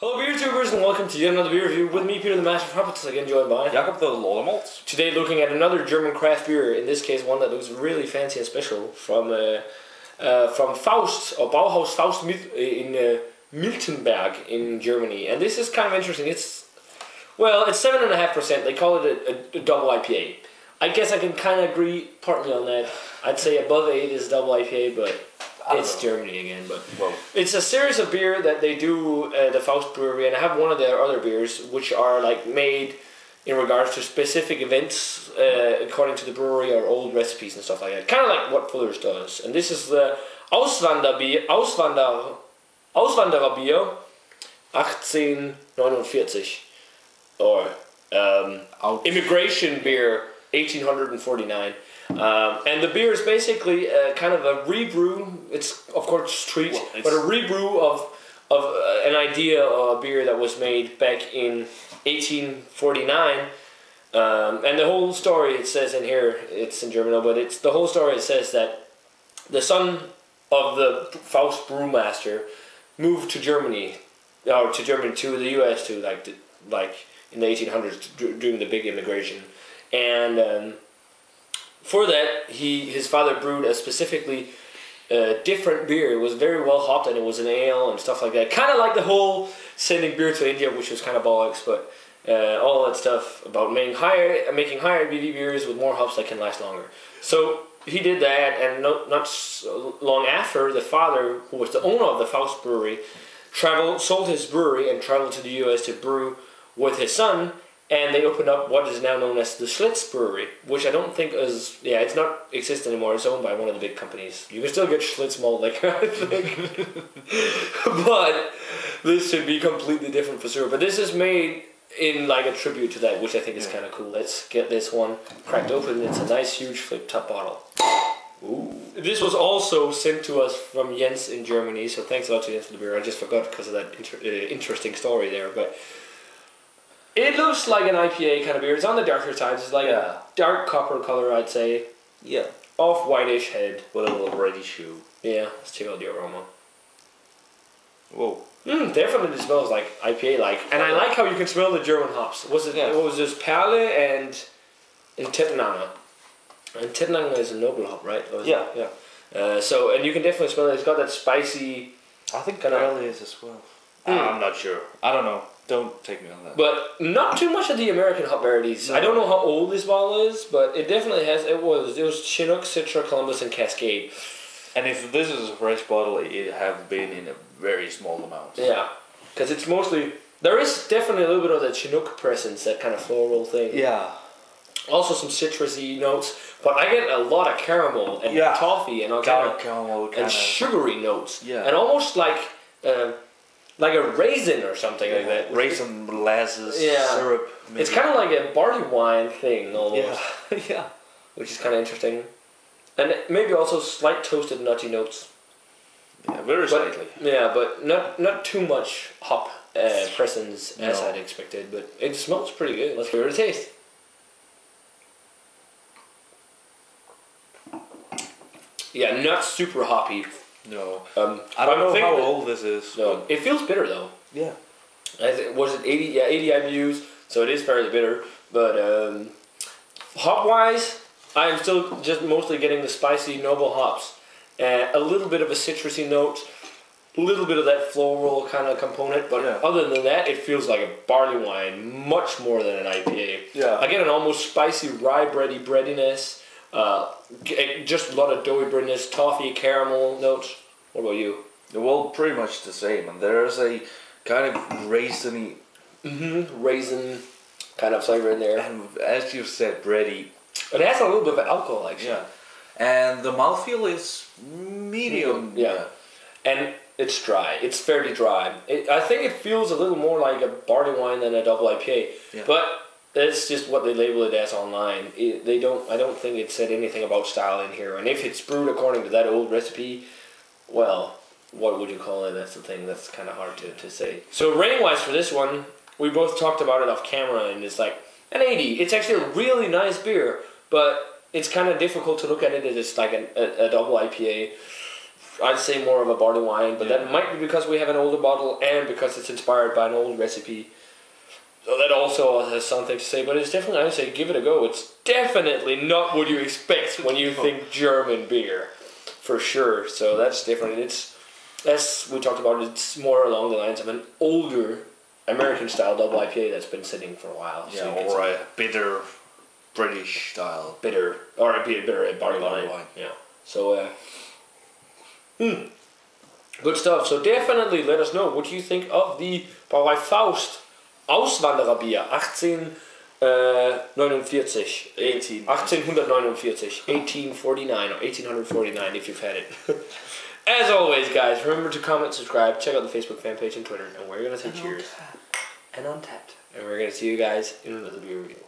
Hello beer tubers and welcome to yet another beer review with me, Peter the Master of Puppets, again joined by Jakob the Lollemalts. Today looking at another German craft beer, in this case one that looks really fancy and special from Faust, or Brauhaus Faust in Miltenberg in Germany. And this is kind of interesting. It's 7.5%. They call it a double IPA. I guess I can kind of agree partly on that. I'd say above 8 is double IPA, but it's Germany again. But it's a series of beer that they do the Faust Brewery, and I have one of their other beers which are like made in regards to specific events according to the brewery or old recipes and stuff like that. Kind of like what Fuller's does. And this is the Auswanderer Bier 1849 or Immigration Beer 1849. And the beer is basically kind of a rebrew. It's of course street, but a rebrew of an idea of a beer that was made back in 1849. And the whole story, it says in here, it's in German, but it's the whole story. It says that the son of the Faust brewmaster moved to Germany, to the U.S. to like in the 1800s during the big immigration, and for that his father brewed a specifically different beer. It was very well hopped and it was an ale and stuff like that. Kind of like the whole sending beer to India, which was kind of bollocks, but all that stuff about making higher ABV beers with more hops that can last longer. So he did that, and not so long after, the father, who was the owner of the Faust Brewery, sold his brewery and traveled to the U.S. to brew with his son, and they opened up what is now known as the Schlitz Brewery, which I don't think it's not exist anymore. It's owned by one of the big companies. You can still get Schlitz malt, I think. But this should be completely different for sure. But this is made in like a tribute to that, which I think is kind of cool. Let's get this one cracked open. It's a nice, huge flip top bottle. Ooh. This was also sent to us from Jens in Germany, so thanks a lot to Jens for the beer. I just forgot because of that interesting story there, but it looks like an IPA kind of beer. It's on the darker side. It's like a dark copper color, I'd say. Yeah. Off whitish head. With a little reddish hue. Yeah, let's check out the aroma. Whoa. Definitely smells like IPA-like. And I like how you can smell the German hops. What was this? Perle and Tettnanger. And Tettnanger is a noble hop, right? Yeah. And you can definitely smell it. It's got that spicy... I think Perle is as well. I'm not sure. I don't know. Don't take me on that. But not too much of the American hop varieties. No. I don't know how old this bottle is, but it definitely has... It was Chinook, Citra, Columbus, and Cascade. And if this is a fresh bottle, it have been in a very small amount. Yeah, because it's mostly... There is definitely a little bit of that Chinook presence, that kind of floral thing. Yeah. Also some citrusy notes, but I get a lot of caramel and toffee and all kind of caramel and sugary notes. Yeah. And almost like a raisin or something like that. Raisin, molasses, syrup. Maybe. It's kind of like a barley wine thing almost. Yeah. Which is kind of interesting. And maybe also slight toasted nutty notes. Yeah, very slightly. Yeah, but not too much hop presence as I'd expected. But it smells pretty good. Let's give it a taste. Yeah, not super hoppy. No. I don't know how old this is. No, it feels bitter though. Yeah. Was it 80? Yeah, 80 IBUs. So it is fairly bitter. But hop wise, I am still just mostly getting the spicy noble hops, a little bit of a citrusy note, a little bit of that floral kind of component. But other than that, it feels like a barley wine, much more than an IPA. Yeah. I get an almost spicy rye breadiness. Just a lot of doughy breadiness, toffee, caramel notes. What about you? Well, pretty much the same. And there's a kind of raisiny, raisin kind of flavor in there. And as you said, bready. It has a little bit of alcohol, actually. Yeah. And the mouthfeel is medium. Yeah. And it's dry. It's fairly dry. I think it feels a little more like a barley wine than a double IPA. Yeah. But that's just what they label it as online. I don't think it said anything about style in here. And if it's brewed according to that old recipe, well, what would you call it? That's the thing that's kind of hard to say. So rating-wise for this one, we both talked about it off camera, and it's like an 80. It's actually a really nice beer, but it's kind of difficult to look at it as like a double IPA. I'd say more of a barley wine, but that might be because we have an older bottle and because it's inspired by an old recipe. So that also has something to say, but it's definitely, I would say, give it a go. It's definitely not what you expect when you think German beer, for sure. So that's different. It's, as we talked about, it's more along the lines of an older American-style double IPA that's been sitting for a while. Yeah, or a bitter British style. Bitter, or a bitter barley wine. Yeah. So, good stuff. So definitely let us know what you think of the Brauerei Faust Auswanderer Bier 1849 or 1849 if you've had it. As always, guys, remember to comment, subscribe, check out the Facebook fan page and Twitter, and we're gonna say cheers and Untapped, and we're gonna see you guys in another beer review.